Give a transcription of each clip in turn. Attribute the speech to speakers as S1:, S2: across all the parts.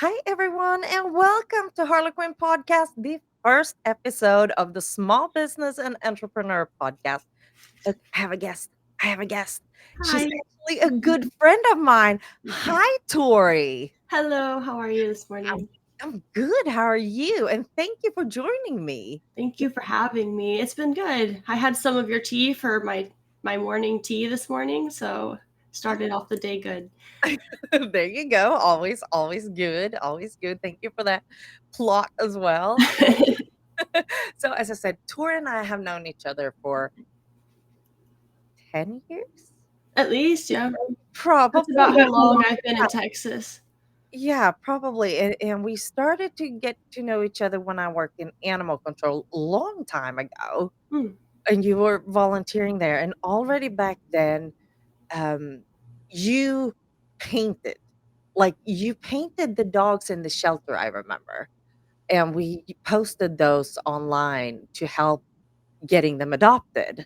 S1: Hi, everyone, and welcome to Harlequin Podcast, the first episode of the Small Business and Entrepreneur Podcast. I have a guest. I have a guest. She's
S2: Hi.
S1: actually a good friend of mine. Hi, Tori.
S2: Hello, how are you this
S1: I'm,
S2: morning?
S1: I'm good. How are you? And thank you for joining me.
S2: Thank you for having me. It's been good. I had some of your tea for my morning tea this morning, so started off the day good.
S1: There you go. Always good. Always good. Thank you for that plot as well. So, as I said, Tori and I have known each other for 10 years.
S2: At least, yeah. That's
S1: Probably.
S2: about how long I've been in Texas.
S1: Yeah, probably. And we started to get to know each other when I worked in animal control a long time ago.
S2: Hmm.
S1: And you were volunteering there. And already back then, um, you painted. Like you painted the dogs in the shelter, I remember. And we posted those online to help getting them adopted.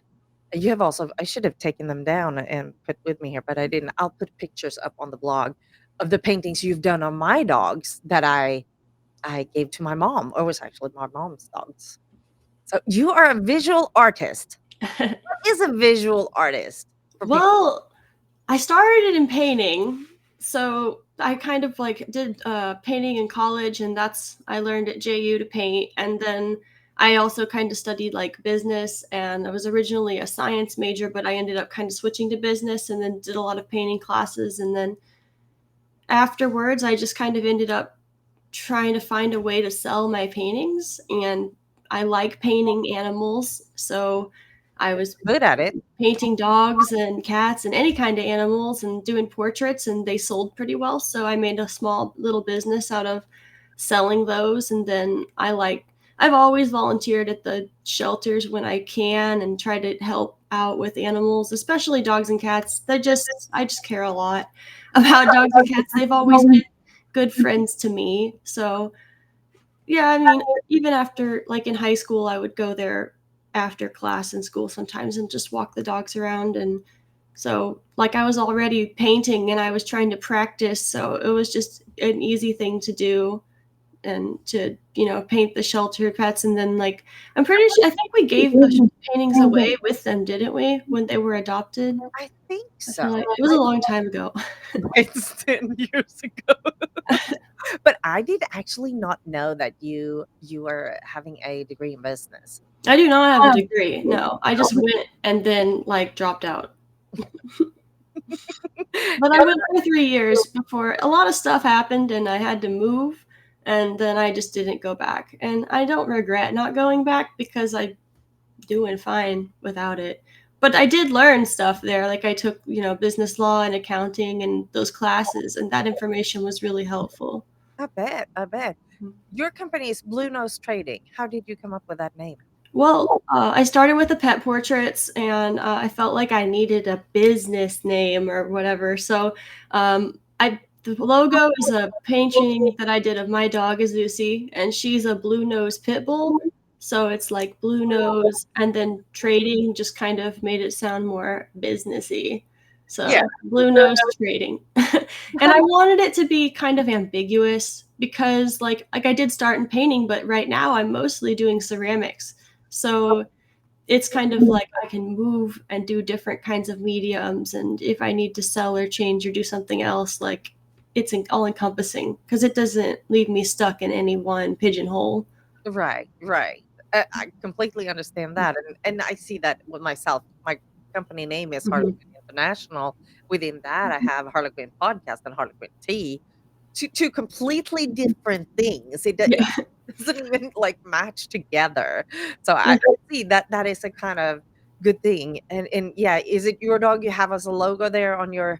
S1: You have also I should have taken them down and put with me here, but I didn't. I'll put pictures up on the blog of the paintings you've done on my dogs that I gave to my mom, or it was actually my mom's dogs. So you are a visual artist. What is a visual artist for people?
S2: Well, I started in painting, so I kind of like did painting in college, and I learned at JU to paint. And then I also kind of studied like business, and I was originally a science major, but I ended up kind of switching to business, and then did a lot of painting classes. And then afterwards, I just kind of ended up trying to find a way to sell my paintings, and I like painting animals, so I was
S1: Good at it.
S2: painting dogs and cats and any kind of animals and doing portraits, and they sold pretty well, so I made a small little business out of selling those. And then I've always volunteered at the shelters when I can and try to help out with animals, especially dogs and cats. I just care a lot about dogs and cats. They've always been good friends to me. So yeah, I mean, even after like in high school, I would go there after class in school sometimes and just walk the dogs around. And so like I was already painting and I was trying to practice, so it was just an easy thing to do, and to paint the shelter pets. And then like I'm pretty sure, I think we gave the paintings away with them, didn't we, when they were adopted?
S1: I think
S2: I
S1: so.
S2: feel like it was a long time ago.
S1: It's 10 years ago. But I did actually not know that you were having a degree in business.
S2: I do not have a degree. No, I just went and then like dropped out. But I went for 3 years before a lot of stuff happened and I had to move, and then I just didn't go back. And I don't regret not going back because I'm doing fine without it. But I did learn stuff there. Like I took, business law and accounting and those classes, and that information was really helpful.
S1: I bet. Your company is Blue Nose Trading. How did you come up with that name?
S2: Well, I started with the pet portraits, and I felt like I needed a business name or whatever. So, the logo is a painting that I did of my dog Azusi, and she's a blue nose pit bull. So it's like blue nose, and then trading just kind of made it sound more businessy. So
S1: Yeah.
S2: blue nose trading, and I wanted it to be kind of ambiguous because like I did start in painting, but right now I'm mostly doing ceramics. So it's kind of like I can move and do different kinds of mediums. And if I need to sell or change or do something else, like it's all encompassing because it doesn't leave me stuck in any one pigeonhole.
S1: Right. I completely understand that, and I see that with myself. My company name is
S2: Mhm.
S1: Harlequin International. Within that, I have Harlequin Podcast and Harlequin Tea, two completely different things. It
S2: Yeah.
S1: doesn't even like match together. So I see that is a kind of good thing. And yeah, is it your dog you have as a logo there on your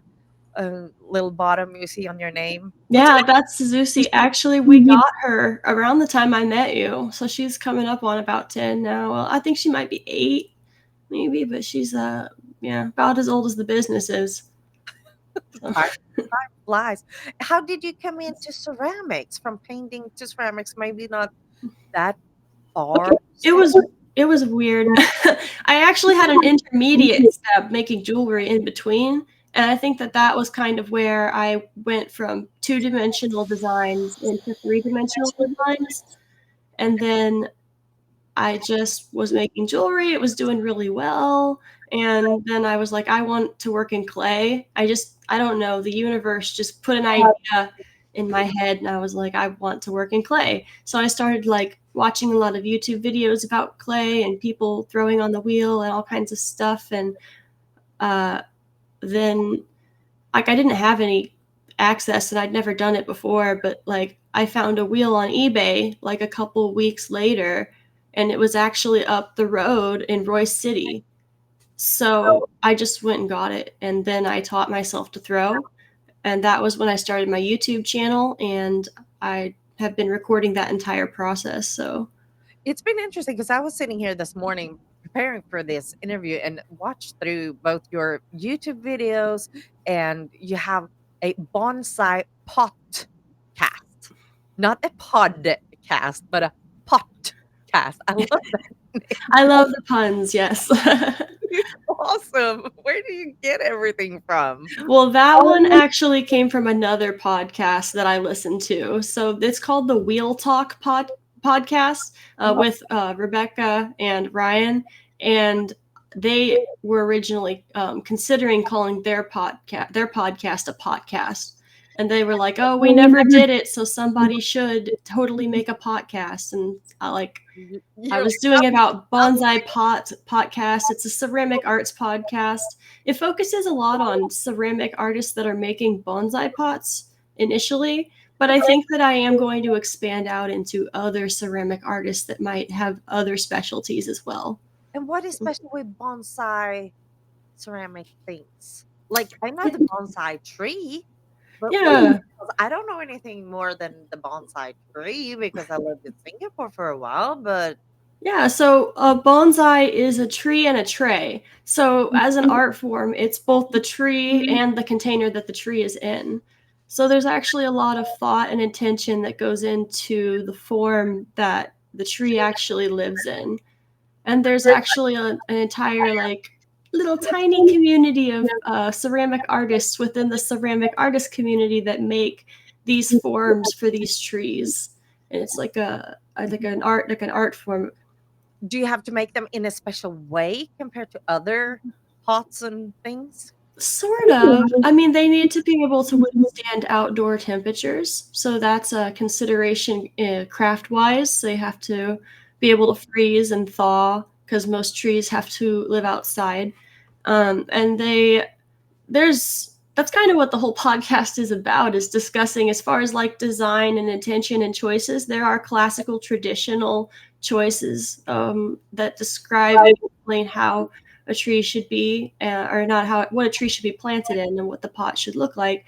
S1: little bottom you see on your name? What's
S2: Yeah, that's Suzuki. Actually, we got her around the time I met you. So she's coming up on about 10 now. Well, I think she might be 8, maybe, but she's yeah, about as old as the business is. So.
S1: time flies. How did you come into ceramics from painting to ceramics? Maybe not that far.
S2: Okay, it was weird. I actually had an intermediate step making jewelry in between, And I think that was kind of where I went from 2-dimensional designs into 3-dimensional designs. And then I just was making jewelry. It was doing really well. And then I was like, I want to work in clay. I don't know. The universe just put an idea in my head, and I was like, I want to work in clay. So I started like watching a lot of YouTube videos about clay and people throwing on the wheel and all kinds of stuff. And uh, then like I didn't have any access and I'd never done it before, but like I found a wheel on eBay like a couple weeks later, and it was actually up the road in Royce City. So I just went and got it, and then I taught myself to throw, and that was when I started my YouTube channel, and I have been recording that entire process. So
S1: It's been interesting because I was sitting here this morning preparing for this interview and watched through both your YouTube videos, and you have a bonsai podcast, not a podcast, but a podcast. I love that.
S2: I love the puns, yes.
S1: It's awesome. Where do you get everything from?
S2: Well, that one actually came from another podcast that I listened to. So it's called the Wheel Talk podcast with Rebecca and Ryan, and they were originally considering calling their podcast a podcast. And they were like, "Oh, we never did it, so somebody should totally make a podcast." And I
S1: You're
S2: was
S1: like,
S2: doing about Bonsai Pot-Cast. It's a ceramic arts podcast. It focuses a lot on ceramic artists that are making bonsai pots initially, but I think that I am going to expand out into other ceramic artists that might have other specialties as well.
S1: and what is special with bonsai ceramic things? Like, I know the bonsai tree, but what
S2: Yeah.
S1: else? I don't know anything more than the bonsai tree because I lived in Singapore for a while, but
S2: Yeah, so a bonsai is a tree and a tray. So as an art form, it's both the tree and the container that the tree is in. So there's actually a lot of thought and intention that goes into the form that the tree actually lives in. And there's actually an entire like little tiny community of ceramic artists within the ceramic artist community that make these forms for these trees. And it's like an art form.
S1: do you have to make them in a special way compared to other pots and things?
S2: Sort of. I mean, they need to be able to withstand outdoor temperatures. So that's a consideration craft wise. They have to be able to freeze and thaw because most trees have to live outside. And that's kind of what the whole podcast is about, is discussing as far as like design and intention and choices. There are classical traditional choices that describe and explain how a tree should be, or not how what a tree should be planted in and what the pot should look like.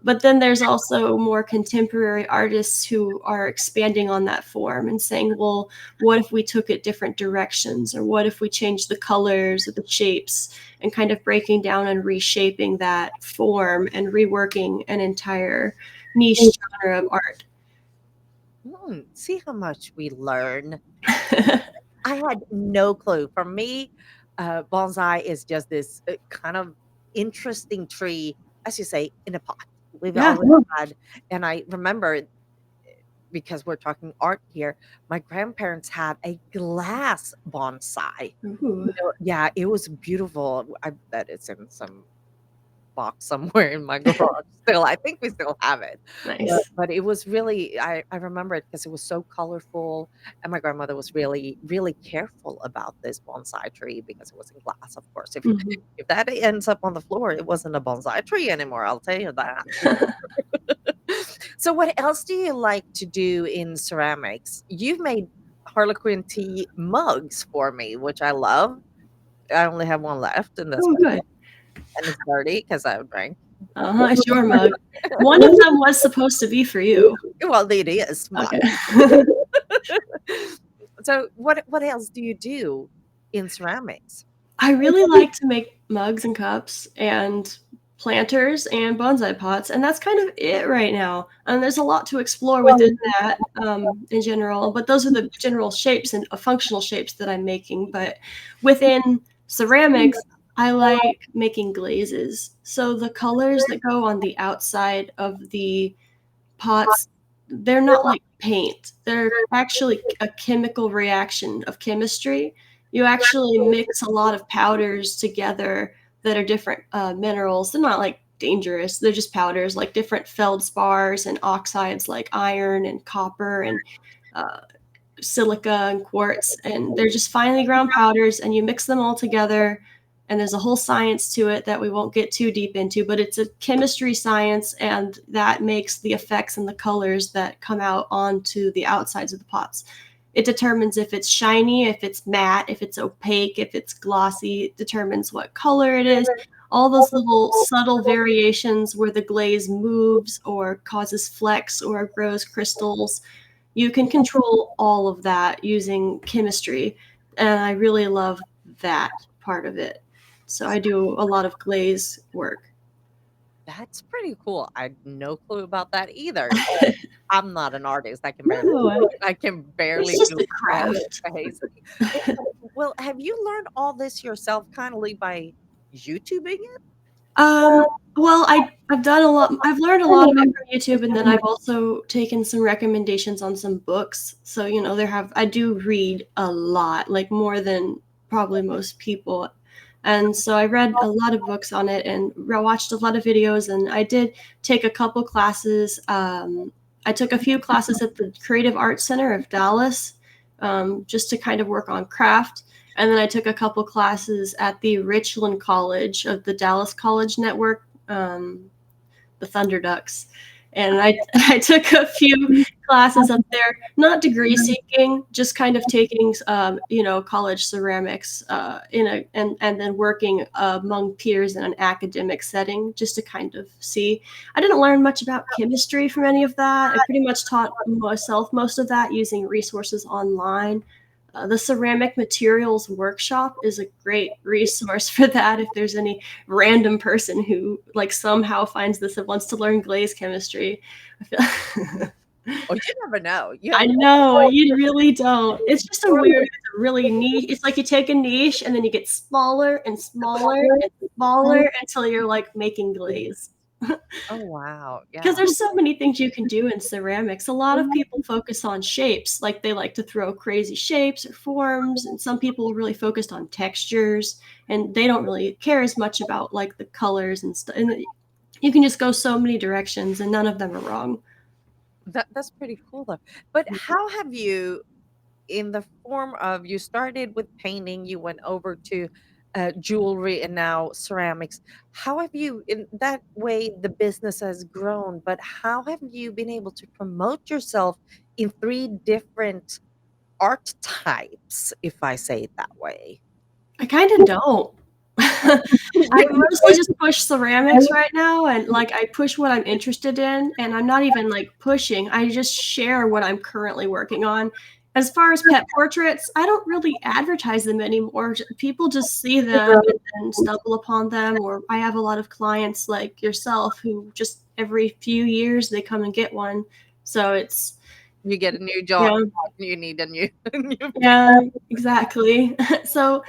S2: But then there's also more contemporary artists who are expanding on that form and saying, well, what if we took it different directions? Or what if we changed the colors or the shapes, and kind of breaking down and reshaping that form and reworking an entire niche genre of art?
S1: See how much we learn. I had no clue. For me, bonsai is just this kind of interesting tree, as you say, in a pot. We've
S2: Yeah.
S1: always had, and I remember, because we're talking art here, my grandparents had a glass bonsai.
S2: Ooh,
S1: Yeah, it was beautiful. I bet it's in some box somewhere in my garage still. I think we still have it.
S2: nice.
S1: But it was really, I remember it because it was so colorful, and my grandmother was really, really careful about this bonsai tree because it was in glass, of course.
S2: Mhm.
S1: If that ends up on the floor, it wasn't a bonsai tree anymore, I'll tell you that. So what else do you like to do in ceramics? You've made Harlequin tea mugs for me, which I love. I only have one left, and
S2: Oh, good.
S1: it's dirty because I drank.
S2: It's your mug. One of them was supposed to be for you.
S1: Well, it is mine.
S2: Okay.
S1: So what else do you do in ceramics?
S2: I really like to make mugs and cups and planters and bonsai pots, and that's kind of it right now. And there's a lot to explore within that in general, but those are the general shapes and functional shapes that I'm making. But within ceramics, I like making glazes. So the colors that go on the outside of the pots, they're not like paint. They're actually a chemical reaction of chemistry. You actually mix a lot of powders together that are different minerals. They're not like dangerous. They're just powders, like different feldspars and oxides like iron and copper and uh, silica and quartz, and they're just finely ground powders, and you mix them all together. And there's a whole science to it that we won't get too deep into, but it's a chemistry science, and that makes the effects and the colors that come out onto the outsides of the pots. It determines if it's shiny, if it's matte, if it's opaque, if it's glossy. It determines what color it is. All those little subtle variations where the glaze moves or causes flecks or grows crystals, you can control all of that using chemistry, and I really love that part of it. So I do a lot of glaze work.
S1: That's pretty cool. I had no clue about that either. I'm not an artist.
S2: No,
S1: I can barely
S2: it's just
S1: do
S2: a
S1: craft
S2: craft.
S1: space. Well well, have you learned all this yourself kindly by YouTubing it?
S2: Um, well, I've done a lot. I've learned a lot of it from YouTube, and then I've also taken some recommendations on some books. So I do read a lot, like more than probably most people, and so I read a lot of books on it and watched a lot of videos, and I did take a couple classes. I took a few classes at the Creative Arts Center of Dallas, just to kind of work on craft. And then I took a couple classes at the Richland College of the Dallas College Network, the Thunder Ducks. And I took a few classes up there, not degree seeking, just kind of taking, college ceramics and then working among peers in an academic setting, just to kind of see. I didn't learn much about chemistry from any of that. I pretty much taught myself most of that using resources online. The ceramic materials workshop is a great resource for that if there's any random person who like somehow finds this and wants to learn glaze chemistry. I feel
S1: Oh, you never know. You
S2: I
S1: have
S2: know, you really don't. It's just a weird, really niche. It's like you take a niche and then you get smaller and smaller and smaller until you're like making glaze.
S1: Oh, wow.
S2: Because
S1: Yeah.
S2: there's so many things you can do in ceramics. A lot of people focus on shapes, like they like to throw crazy shapes or forms, and some people are really focused on textures, and they don't really care as much about like the colors and stuff. And you can just go so many directions, and none of them are wrong.
S1: That's pretty cool though. But how have you, in the form of, you started with painting, you went over to jewelry and now ceramics. How have you, in that way, the business has grown, but how have you been able to promote yourself in three different art types, if I say it that way?
S2: I kind of don't. I mostly just push ceramics right now, and like I push what I'm interested in, and I'm not even like pushing. I just share what I'm currently working on. As far as pet portraits, I don't really advertise them anymore. People just see them and then stumble upon them, or I have a lot of clients like yourself who just every few years they come and get one. So it's
S1: You get a new job,
S2: yeah,
S1: you need a new new
S2: yeah, exactly. So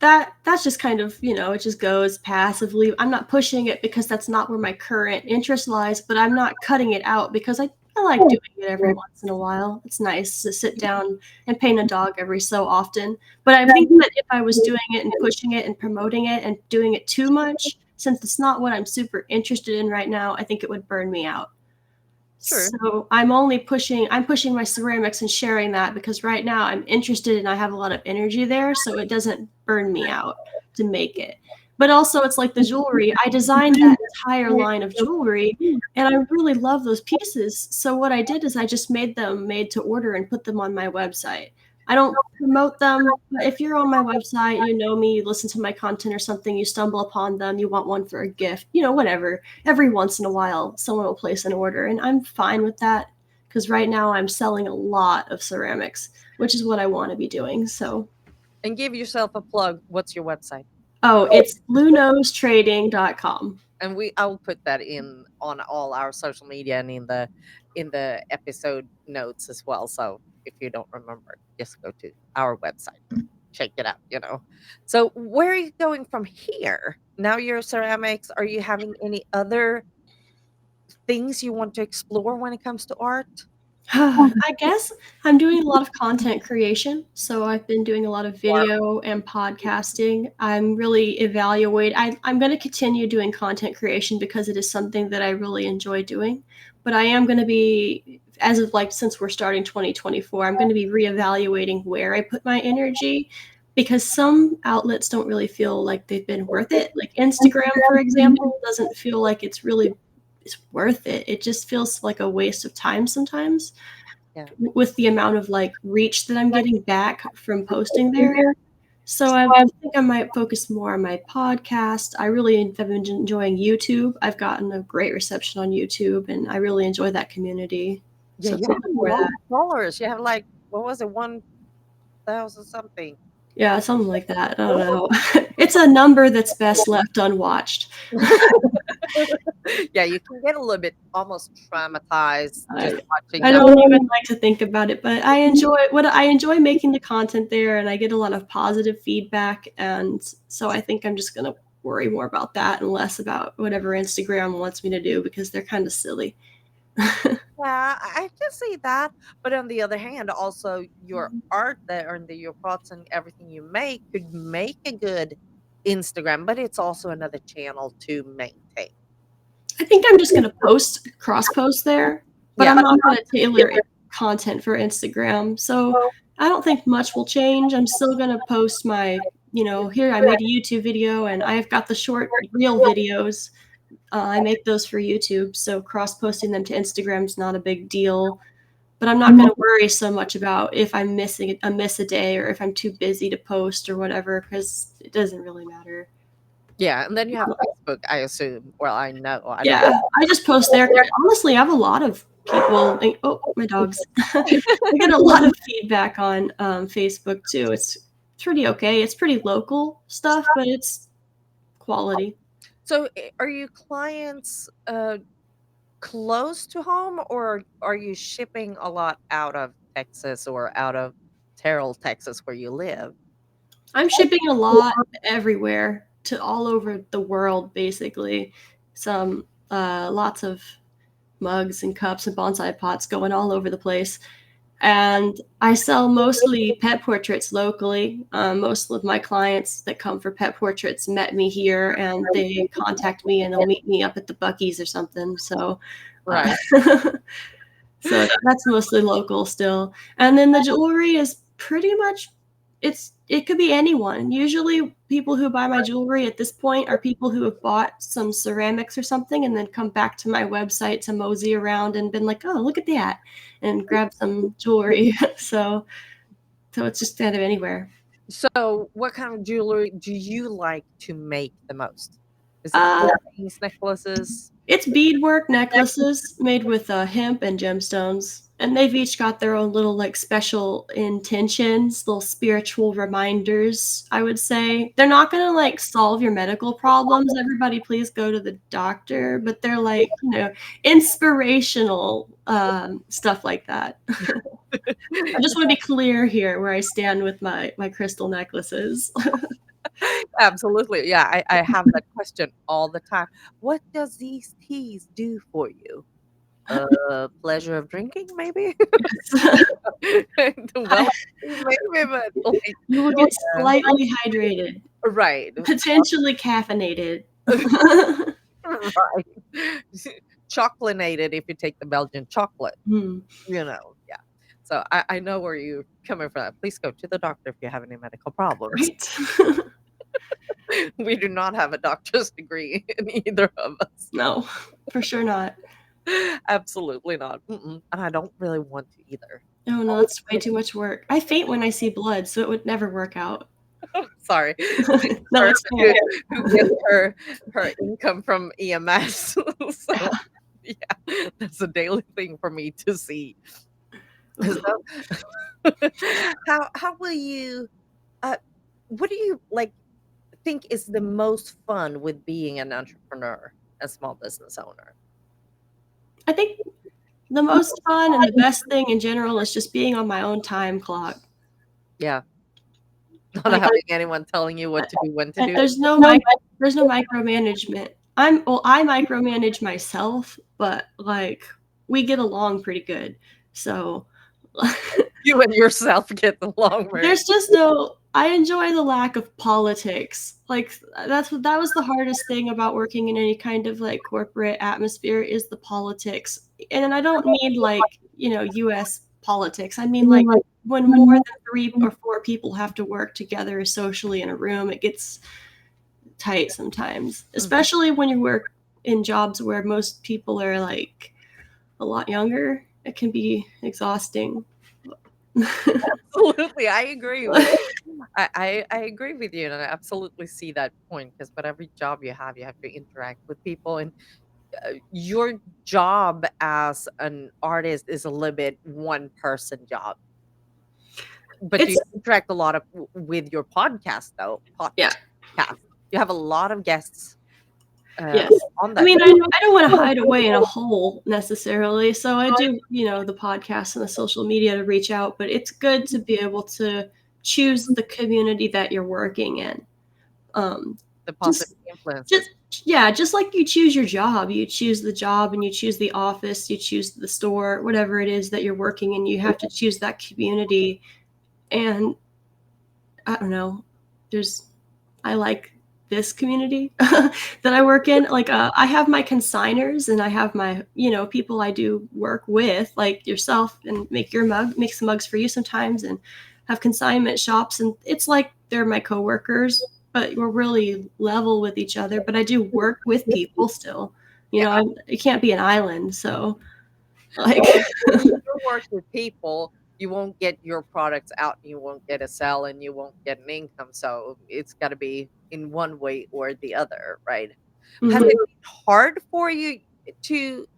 S2: that's just kind of, it just goes passively. I'm not pushing it because that's not where my current interest lies, but I'm not cutting it out because I like doing it every once in a while. It's nice to sit down and paint a dog every so often. But I think that if I was doing it and pushing it and promoting it and doing it too much, since it's not what I'm super interested in right now, I think it would burn me out.
S1: True.
S2: So I'm pushing my ceramics and sharing that because right now I'm interested and I have a lot of energy there, so it doesn't burn me out to make it. But also it's like the jewelry. I designed that entire line of jewelry and I really love those pieces. So what I did is I just made them made to order and put them on my website. I don't promote them, but if you're on my website, you know me, you listen to my content or something, you stumble upon them, you want one for a gift, whatever. Every once in a while, someone will place an order, and I'm fine with that because right now I'm selling a lot of ceramics, which is what I want to be doing. So,
S1: And give yourself a plug. What's your website?
S2: oh, it's lunosTrading.com.
S1: And I'll put that in on all our social media and in the episode notes as well. So if you don't remember, just go to our website. check it out. So where are you going from here? Now you're ceramics. Are you having any other things you want to explore when it comes to art?
S2: I guess I'm doing a lot of content creation. So I've been doing a lot of
S1: Or
S2: video and podcasting. I'm really I'm going to continue doing content creation because it is something that I really enjoy doing. But I am going to be, as of like, since we're starting 2024, I'm going to be reevaluating where I put my energy because some outlets don't really feel like they've been worth it. Like Instagram, for example, doesn't feel like it's worth it. It just feels like a waste of time sometimes
S1: yeah.
S2: with the amount of like reach that I'm getting back from posting there. So I think I might focus more on my podcast. I really have been enjoying YouTube. I've gotten a great reception on YouTube, and I really enjoy that community.
S1: Yeah,
S2: So
S1: you
S2: it's
S1: have
S2: more
S1: a lot
S2: that.
S1: of followers. You have like, what was it, 1,000 something?
S2: Yeah, something like that. I don't know. It's a number that's best left unwatched.
S1: Yeah, you can get a little bit almost traumatized just watching
S2: I
S1: them.
S2: don't even like to think about it, but I enjoy making the content there, and I get a lot of positive feedback, and so I think I'm just gonna worry more about that and less about whatever Instagram wants me to do because they're kind of silly.
S1: Yeah, I can see that. But on the other hand, also your art there and your pots and everything you make could make a good Instagram, but it's also another channel to maintain.
S2: I think I'm just gonna cross post there, but
S1: Yeah.
S2: I'm not gonna tailor content for Instagram. So I don't think much will change. I'm still gonna post here I made a YouTube video and I've got the short reel videos. I make those for YouTube, so cross posting them to Instagram is not a big deal. But I'm not gonna worry so much about if I'm miss a day or if I'm too busy to post or whatever, because it doesn't really matter.
S1: Yeah, and then you have Facebook, I assume. Well, I know. I don't
S2: Yeah, I just post there. Honestly, I have a lot of people. Oh, my dogs. I get a lot of feedback on Facebook too. It's pretty okay. It's pretty local stuff, but it's quality.
S1: So, are you clients close to home, or are you shipping a lot out of Texas or out of Terrell, Texas, where you live?
S2: I'm shipping a lot everywhere to all over the world, basically. Some lots of mugs and cups and bonsai pots going all over the place. And I sell mostly pet portraits locally. Most of my clients that come for pet portraits met me here, and they contact me, and they'll meet me up at the Buc-ee's or something. So,
S1: Right.
S2: so that's mostly local still. And then the jewelry is pretty much it could be anyone. Usually people who buy my jewelry at this point are people who have bought some ceramics or something and then come back to my website to mosey around and been like, "Oh, look at that," and grab some jewelry. So it's just kind of anywhere.
S1: So, what kind of jewelry do you like to make the most? Is it
S2: Uh,
S1: earrings, necklaces?
S2: It's beadwork necklaces made with hemp and gemstones, and they've each got their own little like special intentions, little spiritual reminders. I would say they're not gonna like solve your medical problems. Everybody, please go to the doctor. But they're like inspirational stuff like that. I just want to be clear here where I stand with my crystal necklaces.
S1: Absolutely. Yeah, I have that question all the time. What does these teas do for you? Pleasure of drinking, maybe? Well, maybe, but like,
S2: You will get slightly hydrated,
S1: right,
S2: potentially caffeinated.
S1: right. Chocolinated if you take the Belgian chocolate,
S2: Hmm.
S1: yeah. So I know where you're coming from. Please go to the doctor if you have any medical problems.
S2: Right?
S1: We do not have a doctor's degree in either of us.
S2: No, for sure not.
S1: Absolutely not. And I don't really want to either.
S2: Oh no, that's way too much work. I faint when I see blood, so it would never work out.
S1: Sorry.
S2: No,
S1: Sorry
S2: it's
S1: who
S2: fair.
S1: who gets her income from EMS. So, yeah, that's a daily thing for me to see. So, how will you, uh, what do you, like, think is the most fun with being an entrepreneur, a small business owner?
S2: I think the most fun and the best thing in general is just being on my own time clock.
S1: Yeah. Not
S2: Like,
S1: having anyone telling you what to do, when to
S2: and
S1: do.
S2: there's no micromanagement. I micromanage myself, but like we get along pretty good. So
S1: You and yourself get along very
S2: there's just no I enjoy the lack of politics. Like that was the hardest thing about working in any kind of like corporate atmosphere is the politics. And I don't mean like, US politics. I mean like when more than 3 or 4 people have to work together socially in a room, it gets tight sometimes, especially when you work in jobs where most people are like a lot younger. It can be exhausting.
S1: Absolutely, I agree with I agree with you, and I absolutely see that point, because whatever job you have to interact with people, and your job as an artist is a little bit one person job, but you
S2: It's
S1: interact a lot with your podcast though.
S2: yeah.
S1: Podcast, you have a lot of guests uh,
S2: Yes.
S1: on
S2: I
S1: that.
S2: mean, I don't want to hide away in a hole necessarily. So I do, the podcast and the social media to reach out, but it's good to be able to choose the community that you're working in. Um,
S1: The positive
S2: just,
S1: influences.
S2: just, yeah, just like you choose your job, you choose the job and you choose the office, you choose the store, whatever it is that you're working in, you have to choose that community. And I don't know, I like this community that I work in. Like, I have my consigners and I have my, people I do work with, like yourself, and make some mugs for you sometimes, and have consignment shops. And it's like they're my coworkers, but we're really level with each other. But I do work with people still.
S1: Yeah.
S2: It can't be an island. So, like,
S1: When you work with people, you won't get your products out, you won't get a sell, and you won't get an income. So it's got to be in one way or the other, right? Has
S2: mhm.
S1: it been hard for you to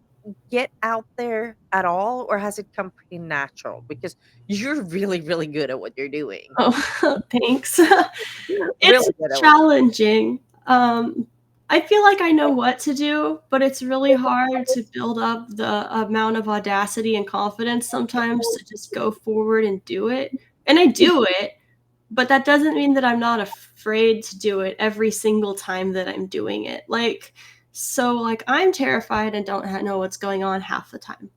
S1: get out there at all, or has it come pretty natural? Because you're really, really good at what you're doing.
S2: Oh, thanks.
S1: Really
S2: It's
S1: good at what
S2: challenging. I feel like I know what to do, but it's really hard to build up the amount of audacity and confidence sometimes to just go forward and do it. And I do it, but that doesn't mean that I'm not afraid to do it every single time that I'm doing it. Like I'm terrified and don't know what's going on half the time.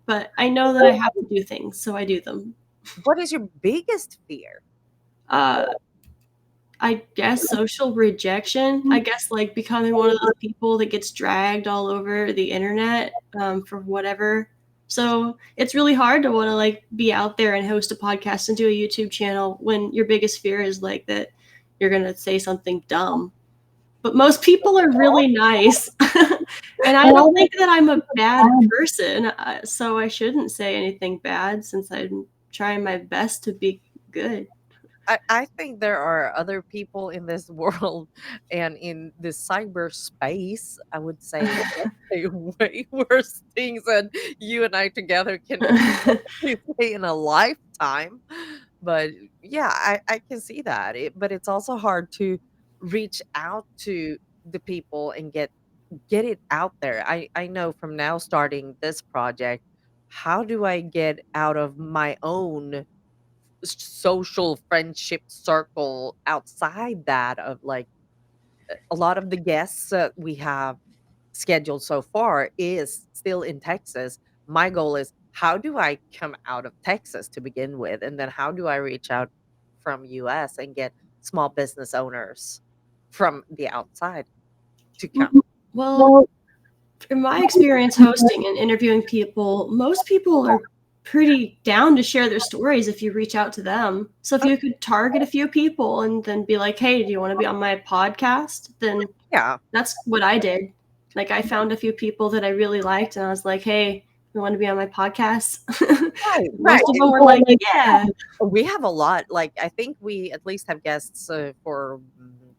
S2: But I know that I have to do things, so I do them.
S1: what is your biggest fear?
S2: Uh, I guess social rejection. I guess like becoming one of those people that gets dragged all over the internet for whatever. So it's really hard to want to like be out there and host a podcast and do a YouTube channel when your biggest fear is like that you're gonna say something dumb. But most people are really nice, and I don't think that I'm a bad person. So I shouldn't say anything bad since I'm trying my best to be good.
S1: I think there are other people in this world and in this cyberspace, I would say, that say way worse things than you and I together can probably say in a lifetime. But yeah, I can see that. But it's also hard to reach out to the people and get it out there. I know from now starting this project, how do I get out of my own social friendship circle outside that of like a lot of the guests that we have scheduled so far is still in Texas. My goal is, how do I come out of Texas to begin with, and then how do I reach out from US and get small business owners from the outside to come?
S2: Well, in my experience hosting and interviewing people, most people are pretty down to share their stories if you reach out to them. So if you could target a few people and then be like, "Hey, do you want to be on my podcast?" Then
S1: Yeah,
S2: that's what I did. Like I found a few people that I really liked and I was like, "Hey, you want to be on my podcast?"
S1: right,
S2: Most
S1: right.
S2: of them were like, "Yeah."
S1: We have a lot. Like, I think we at least have guests for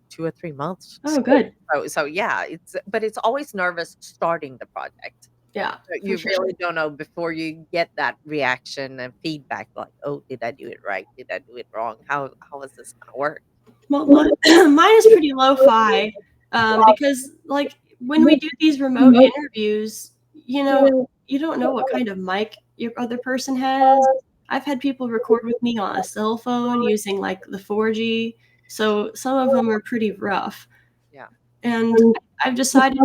S1: 2 or 3 months.
S2: Oh, good.
S1: So yeah, it's always nervous starting the project.
S2: Yeah,
S1: So
S2: for
S1: you
S2: sure.
S1: really don't know before you get that reaction and feedback. Like, oh, did I do it right? Did I do it wrong? How is this gonna work?
S2: Well, mine is pretty lo-fi because, like, when we do these remote interviews, you don't know what kind of mic your other person has. I've had people record with me on a cell phone using like the 4G. So some of them are pretty rough.
S1: Yeah.
S2: And I've decided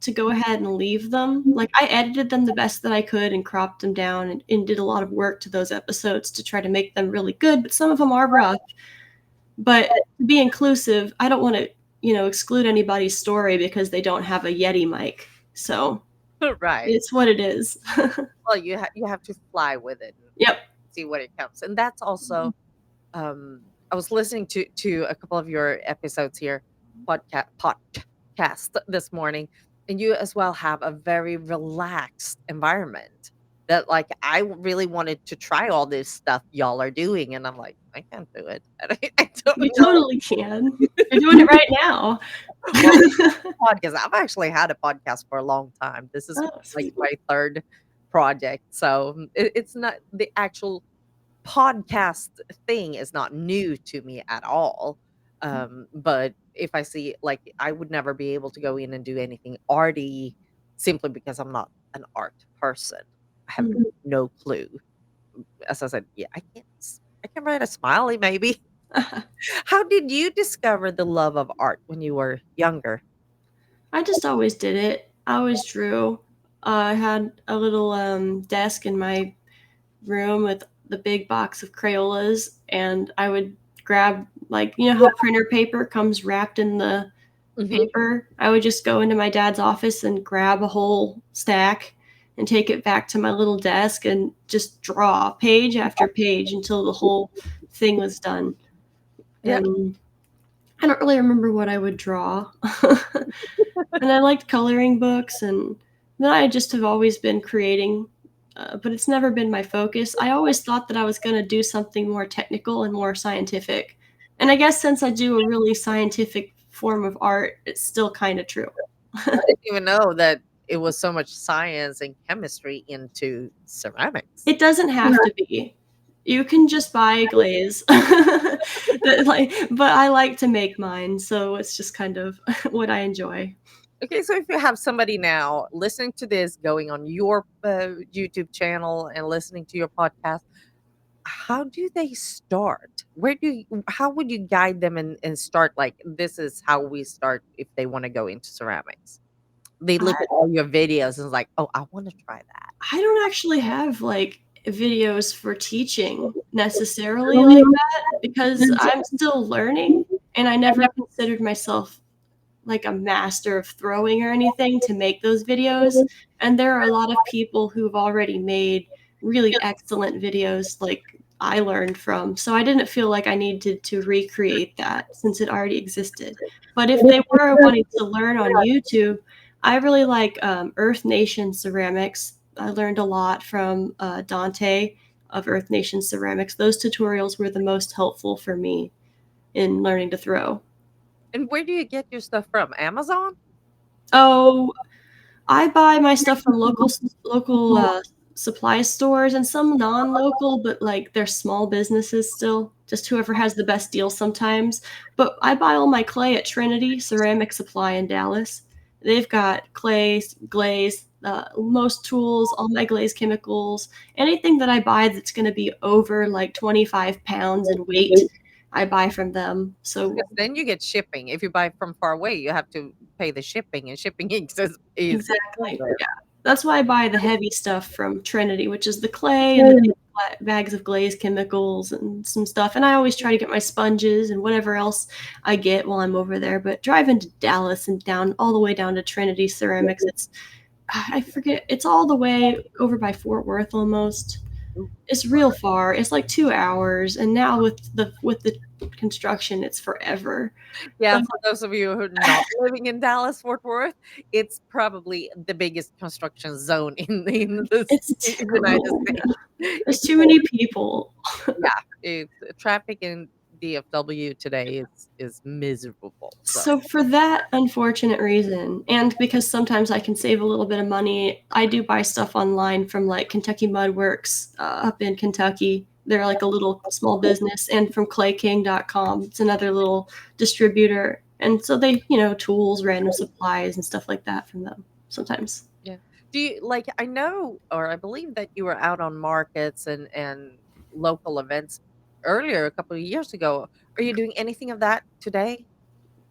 S2: to go ahead and leave them. Like I edited them the best that I could and cropped them down and did a lot of work to those episodes to try to make them really good, but some of them are rough. But to be inclusive, I don't want to, exclude anybody's story because they don't have a Yeti mic. So
S1: Right.
S2: it's what it is.
S1: Well, you have to fly with it and
S2: Yep.
S1: see what it comes. And that's also I was listening to a couple of your episodes here, podcast this morning, and you as well have a very relaxed environment. That like really wanted to try all this stuff y'all are doing, and I'm like, I can't do it. I don't
S2: You
S1: know.
S2: totally can. You're doing it right now.
S1: Well, podcast. I've actually had a podcast for a long time. This is
S2: Oh,
S1: like
S2: sweet.
S1: my third project, so it's not the actual podcast thing is not new to me at all. But if I see like I would never be able to go in and do anything arty simply because I'm not an art person. I have
S2: Mm.
S1: no clue. As I said, yeah, I can write a smiley maybe. How did you discover the love of art when you were younger?
S2: I just always did it. I always drew. I had a little desk in my room with the big box of Crayolas, and I would grab, like, how printer paper comes wrapped in the
S1: Mhm.
S2: paper? I would just go into my dad's office and grab a whole stack and take it back to my little desk and just draw page after page until the whole thing was done.
S1: Yeah.
S2: And I don't really remember what I would draw. And I liked coloring books, and then I just have always been creating, but it's never been my focus. I always thought that I was going to do something more technical and more scientific. And I guess since I do a really scientific form of art, it's still kind of true.
S1: I didn't even know that it was so much science and chemistry into ceramics.
S2: It doesn't have to be. You can just buy glaze. But I like to make mine, so it's just kind of what I enjoy.
S1: Okay, so if you have somebody now listening to this, going on your YouTube channel and listening to your podcast, how do they start? How would you guide them and start like this is how we start if they want to go into ceramics? They look
S2: I
S1: at all your videos and is like, oh, I want to try that.
S2: I don't actually have like videos for teaching necessarily like that because I'm still learning and I never considered myself like a master of throwing or anything to make those videos. And there are a lot of people who've already made really excellent videos like I learned from. So I didn't feel like I needed to recreate that since it already existed. But if they were wanting to learn on YouTube, I really like Earth Nation Ceramics. I learned a lot from Dante of Earth Nation Ceramics. Those tutorials were the most helpful for me in learning to throw.
S1: And where do you get your stuff from? Amazon?
S2: Oh, I buy my stuff from local supply stores and some non-local, but like they're small businesses still. Just whoever has the best deal sometimes. But I buy all my clay at Trinity Ceramic Supply in Dallas. They've got clay, glaze, most tools, all my glaze chemicals, anything that I buy that's going to be over like 25 pounds in weight, I buy from them. So
S1: Because then you get shipping. If you buy from far away, you have to pay the shipping, and shipping is
S2: exactly.
S1: expensive.
S2: Yeah. That's why I buy the heavy stuff from Trinity, which is the clay and the big bags of glaze chemicals and some stuff. And I always try to get my sponges and whatever else I get while I'm over there. But driving to Dallas and down all the way down to Trinity Ceramics, I forget, it's all the way over by Fort Worth almost.
S1: Ooh,
S2: It's real far. It's like 2 hours, and now with the construction, it's forever.
S1: yeah,
S2: So
S1: for those of you who are not living in Dallas, Fort Worth, it's probably the biggest construction zone in the
S2: it's
S1: United
S2: terrible.
S1: States.
S2: There's too many people.
S1: Yeah, traffic in DFW today is miserable. So
S2: So for that unfortunate reason, and because sometimes I can save a little bit of money, I do buy stuff online from like Kentucky Mud Works up in Kentucky. They're like a little small business, and from clayking.com. It's another little distributor. And so they, tools, random supplies, and stuff like that from them sometimes.
S1: yeah, do you like? I know, or I believe that you were out on markets and local events earlier, a couple of years ago. Are you doing anything of that today?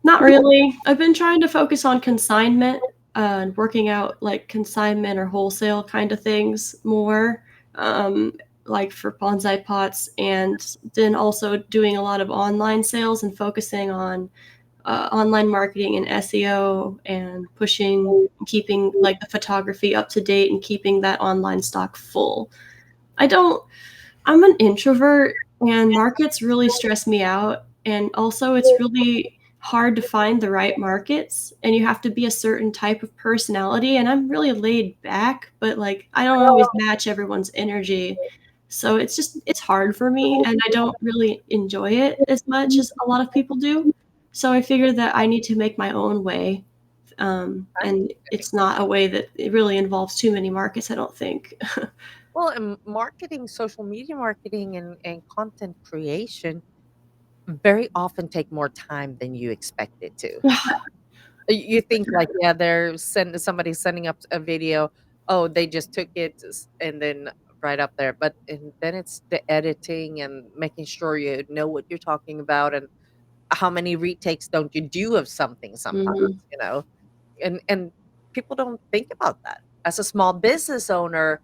S2: Not really. I've been trying to focus on consignment and working out like consignment or wholesale kind of things more, um, like for bonsai pots, and then also doing a lot of online sales and focusing on online marketing and SEO and pushing, keeping like the photography up to date and keeping that online stock full. I don't I'm an introvert, and markets really stress me out. And also, it's really hard to find the right markets, and you have to be a certain type of personality. And I'm really laid back, but like, I don't always match everyone's energy. So it's hard for me, and I don't really enjoy it as much as a lot of people do. So I figured that I need to make my own way. And it's not a way that it really involves too many markets, I don't think.
S1: Well, and marketing, social media marketing, and content creation very often take more time than you expect it to. You think like, yeah, they're somebody's sending up a video. Oh, they just took it and then right up there. But and then it's the editing and making sure you know what you're talking about, and how many retakes don't you do of something sometimes,
S2: Mhm.
S1: you know? And people don't think about that. As a small business owner,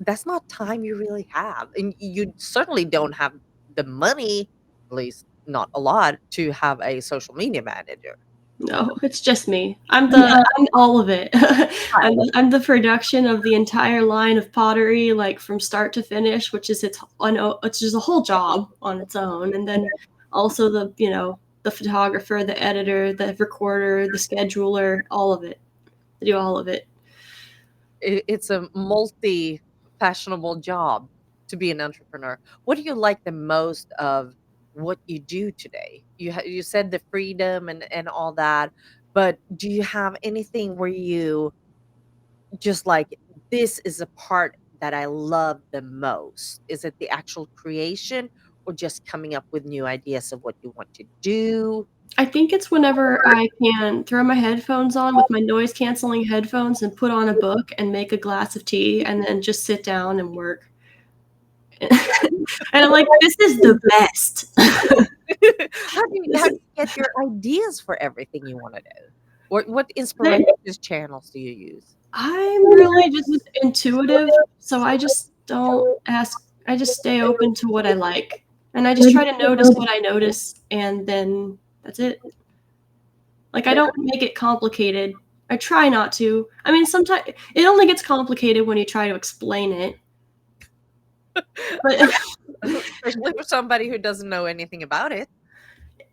S1: that's not time you really have. And you certainly don't have the money, at least not a lot, to have a social media manager.
S2: No, it's just me.
S1: Yeah.
S2: I'm all of it.
S1: Right.
S2: I'm the production of the entire line of pottery, like from start to finish, which is it's just a whole job on its own. And then also the photographer, the editor, the recorder, the scheduler, all of it. I do all of it.
S1: It's a multi-fashionable job to be an entrepreneur. What do you like the most of what you do today? You said the freedom and all that, but do you have anything where you just like, this is a part that I love the most? Is it the actual creation, or just coming up with new ideas of what you want to do?
S2: I think it's whenever I can throw my headphones on with my noise canceling headphones and put on a book and make a glass of tea and then just sit down and work. And I'm like, this is the best. This
S1: How do
S2: is,
S1: you get your ideas for everything you wanna do? What inspiration channels do you use?
S2: I'm really just intuitive, so I just don't ask. I just stay open to what I like, and I just try to notice what I notice, and then that's it. Like, I don't make it complicated. I try not to. I mean, sometimes it only gets complicated when you try to explain it. But
S1: Especially for somebody who doesn't know anything about it.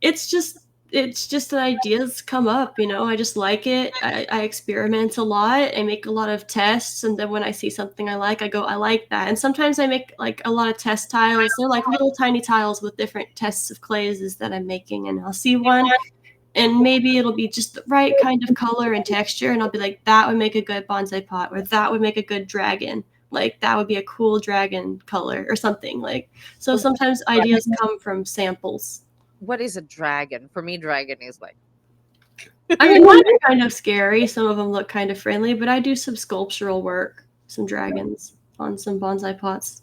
S2: it's just it's just that ideas come up, I just like it. I experiment a lot. I make a lot of tests, and then when I see something I like, I go, I like that. And sometimes I make like a lot of test tiles. They're like little tiny tiles with different tests of glazes that I'm making, and I'll see one, and maybe it'll be just the right kind of color and texture, and I'll be like, that would make a good bonsai pot, or that would make a good dragon. Like that would be a cool dragon color or something. Like, so sometimes ideas come from samples.
S1: What is a dragon? For me, dragon is like
S2: I mean, mine are kind of scary. Some of them look kind of friendly, but I do some sculptural work, some dragons on some bonsai pots.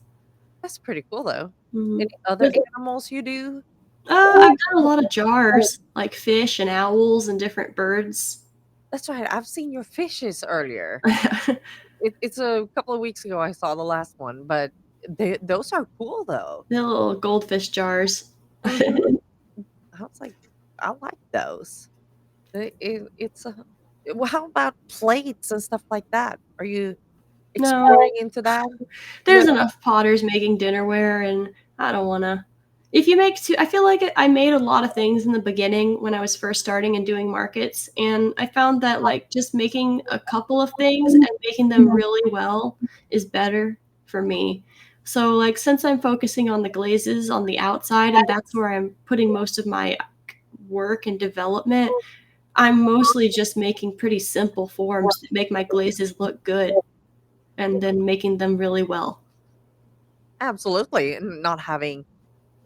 S1: that's pretty cool though.
S2: Mhm.
S1: Any other animals you do?
S2: I've done a lot of jars, like fish and owls and different birds.
S1: That's right, I've seen your fishes earlier.
S2: The
S1: It's a couple of weeks ago I saw the last one, but those are cool though.
S2: little goldfish jars.
S1: Mhm. I was like, I like those. It's a well, how about plates and stuff like that? Are you
S2: No,
S1: exploring into that?
S2: there's
S1: What
S2: enough potters making dinnerware, and I don't wanna. If you make I feel like I made a lot of things in the beginning when I was first starting and doing markets, and I found that like just making a couple of things and making them really well is better for me. So like since I'm focusing on the glazes on the outside and that's where I'm putting most of my work and development, I'm mostly just making pretty simple forms that make my glazes look good and then making them really well.
S1: absolutely, and not having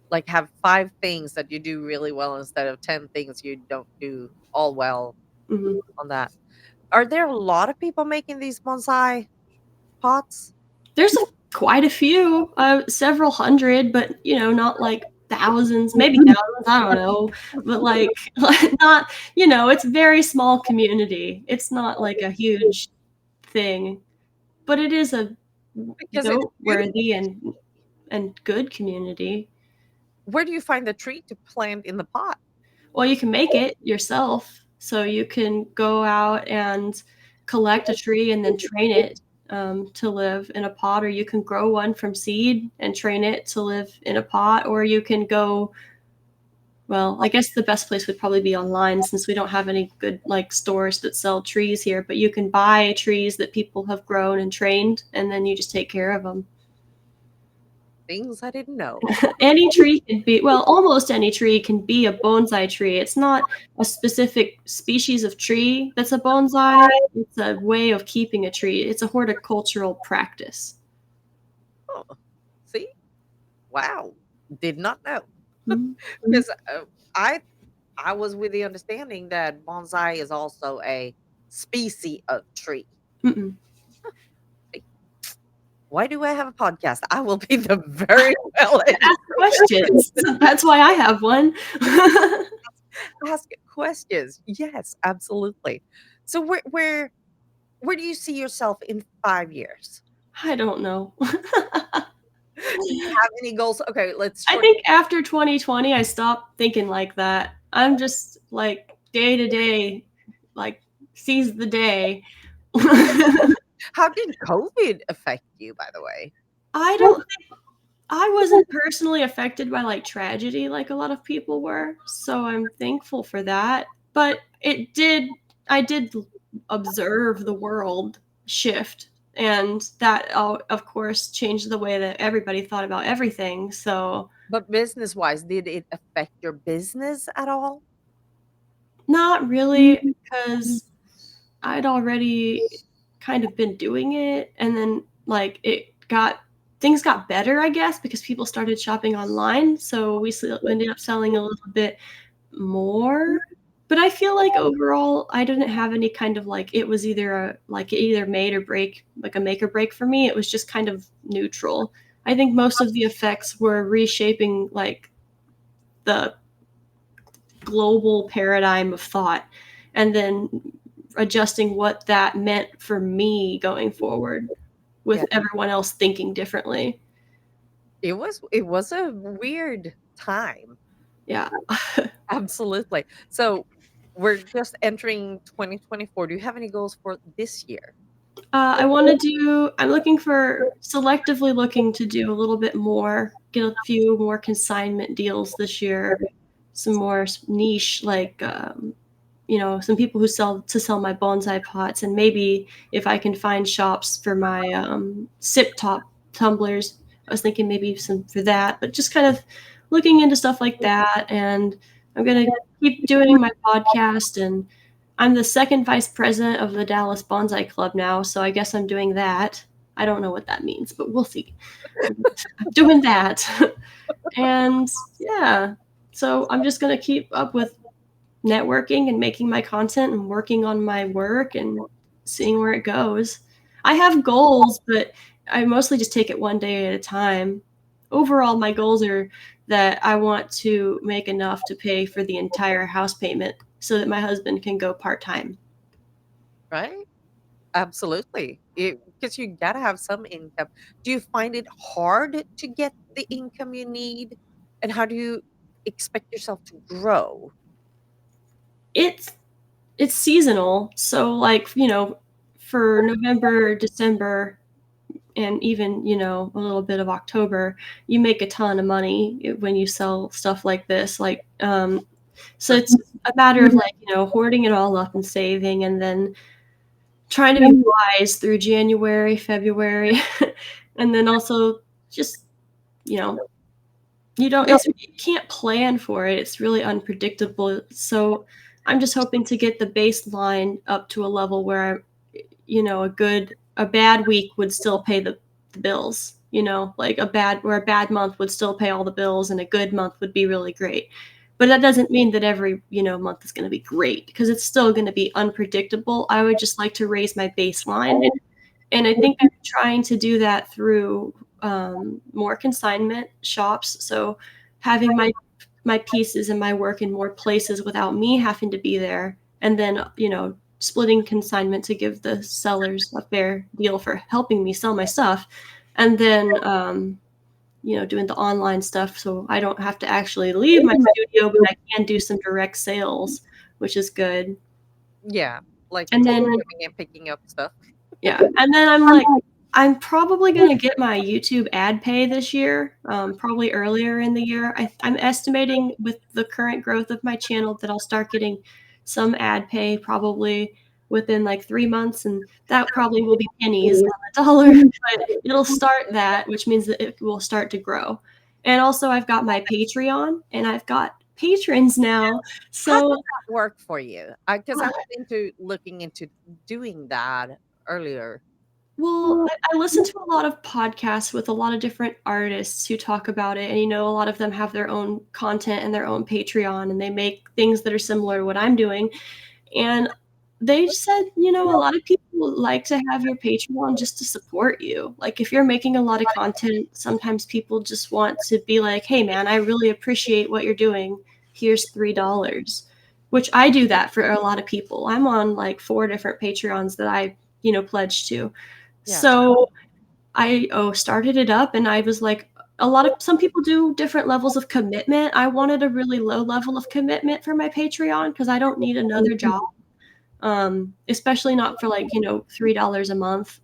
S1: like, have 5 things that you do really well instead of 10 things you don't do all well
S2: Mhm.
S1: on that. Are there a lot of people making these bonsai pots?
S2: There's Quite a few, several hundred, but not like thousands, maybe thousands. I don't know, but like, not. It's very small community. It's not like a huge thing, but it is a
S1: Because it's beautiful.
S2: noteworthy and good community.
S1: Where do you find the tree to plant in the pot?
S2: Well, you can make it yourself. So you can go out and collect a tree and then train it to live in a pot, or you can grow one from seed and train it to live in a pot, or you can go. Well, I guess the best place would probably be online since we don't have any good like stores that sell trees here, but you can buy trees that people have grown and trained, and then you just take care of them.
S1: Things I didn't know.
S2: Any tree can be, well, almost any tree can be a bonsai tree. It's not a specific species of tree that's a bonsai. It's a way of keeping a tree. It's a horticultural practice.
S1: Oh, see? Wow. Did not know.
S2: Mhm.
S1: Because I was with the understanding that bonsai is also a species of tree.
S2: Mm-mm.
S1: Why do I have a podcast? I will be the very well
S2: Ask questions. That's why I have one.
S1: ask questions. Yes, absolutely. So where do you see yourself in 5 years?
S2: I don't know.
S1: Do you have any goals? Okay, let's
S2: I think after 2020, I stopped thinking like that. I'm just like day to day, like seize the day.
S1: How did COVID affect you, by the way?
S2: I don't think I wasn't personally affected by like tragedy like a lot of people were, so I'm thankful for that. But I did observe the world shift, and that of course changed the way that everybody thought about everything. So
S1: But business-wise, did it affect your business at all?
S2: not really, because I'd already kind of been doing it, and then like things got better, I guess, because people started shopping online. So we ended up selling a little bit more. But I feel like overall, I didn't have any kind of like it was it either made or break, like a make or break for me. It was just kind of neutral. I think most of the effects were reshaping like the global paradigm of thought, and then adjusting what that meant for me going forward with
S1: Yeah.
S2: everyone else thinking differently.
S1: It was a weird time.
S2: Yeah.
S1: Absolutely. So we're just entering 2024. Do you have any goals for this year?
S2: I'm looking for selectively looking to do a little bit more, get a few more consignment deals this year, some more niche, like, some people who sell my bonsai pots, and maybe if I can find shops for my sip top tumblers. I was thinking maybe some for that, but just kind of looking into stuff like that. And I'm gonna keep doing my podcast, and I'm the second vice president of the Dallas Bonsai Club now, so I guess I'm doing that. I don't know what that means, but we'll see. I'm doing that. And yeah, so I'm just gonna keep up with networking and making my content and working on my work and seeing where it goes. I have goals, but I mostly just take it one day at a time. Overall, my goals are that I want to make enough to pay for the entire house payment so that my husband can go part-time.
S1: Right? Absolutely. Because you gotta have some income. Do you find it hard to get the income you need? And how do you expect yourself to grow?
S2: It's it's seasonal, so like, for November, December, and even a little bit of October, you make a ton of money when you sell stuff like this. Like, so
S1: Sure.
S2: it's a matter of like hoarding it all up and saving, and then trying to be wise through January, February, and then also just you know you can't plan for it. It's really unpredictable. So I'm just hoping to get the baseline up to a level where a bad week would still pay the bills. Like a bad month would still pay all the bills, and a good month would be really great. But that doesn't mean that every month is going to be great, because it's still going to be unpredictable. I would just like to raise my baseline, and I think I'm trying to do that through more consignment shops. So having my pieces and my work in more places without me having to be there, and then splitting consignment to give the sellers a fair deal for helping me sell my stuff, and then doing the online stuff, so I don't have to actually leave my studio, but I can do some direct sales, which is good.
S1: Yeah, like
S2: And then
S1: coming and picking up stuff.
S2: yeah, and then I'm probably gonna get my YouTube ad pay this year, probably earlier in the year. I'm estimating with the current growth of my channel that I'll start getting some ad pay probably within like 3 months, and that probably will be pennies on the dollar, but it'll start that, which means that it will start to grow. And also, I've got my Patreon, and I've got patrons now,
S1: How
S2: so
S1: does that work for you? Because I was into looking into doing that earlier.
S2: well, I listen to a lot of podcasts with a lot of different artists who talk about it, and a lot of them have their own content and their own Patreon, and they make things that are similar to what I'm doing. And they said, a lot of people like to have your Patreon just to support you. Like if you're making a lot of content, sometimes people just want to be like, "Hey, man, I really appreciate what you're doing. Here's $3." Which I do that for a lot of people. I'm on like 4 different Patreons that I, pledge to.
S1: Yeah.
S2: So I started it up, and I was like, some people do different levels of commitment. I wanted a really low level of commitment for my Patreon because I don't need another job, especially not for like $3 a month.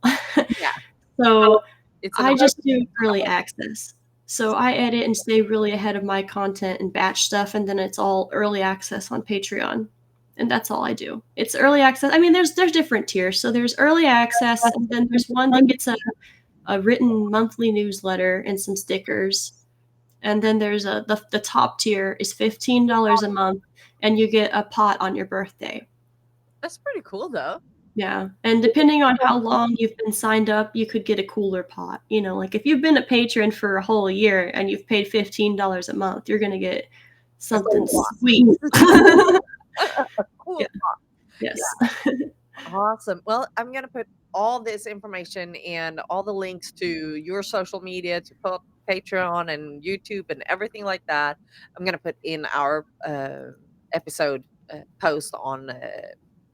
S1: Yeah.
S2: So
S1: It's an
S2: I just do early access. So I edit and stay really ahead of my content and batch stuff, and then it's all early access on Patreon. And that's all I do. It's early access. I mean, there's different tiers. So there's early access, and then there's one that gets a written monthly newsletter and some stickers. And then there's the top tier is $15 a month, and you get a pot on your birthday.
S1: That's pretty cool though.
S2: Yeah, and depending on how long you've been signed up, you could get a cooler pot. Like if you've been a patron for a whole year and you've paid $15 a month, you're gonna get
S1: A
S2: something
S1: cool
S2: sweet.
S1: cool.
S2: Yeah. Yes.
S1: Awesome. Well, I'm going to put all this information and all the links to your social media, to Patreon and YouTube and everything like that. I'm going to put in our episode post on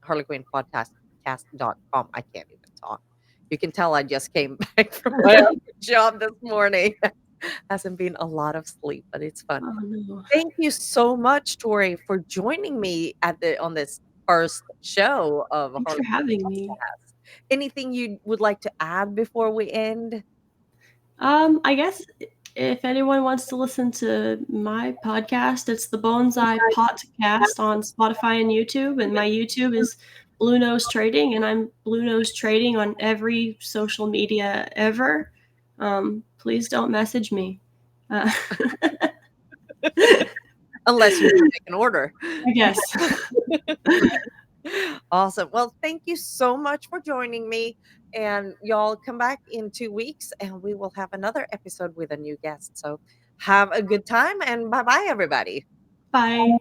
S1: Harlequin Podcast.com. I can't even talk. You can tell I just came back from my other job this morning. Hasn't been a lot of sleep, but it's fun.
S2: Oh no.
S1: Thank you so much, Tori, for joining me on this first show of
S2: Thanks for
S1: Harlequin
S2: having me.
S1: Podcast. Anything you would like to add before we end?
S2: I guess if anyone wants to listen to my podcast, it's the Bonsai Pot-Cast on Spotify and YouTube, and my YouTube is Blue Nose Trading, and I'm Blue Nose Trading on every social media ever. Please don't message me. Uh,
S1: Unless you want to make an order.
S2: I guess.
S1: Awesome. Well, thank you so much for joining me. And y'all come back in 2 weeks and we will have another episode with a new guest. So have a good time and bye bye, everybody.
S2: Bye.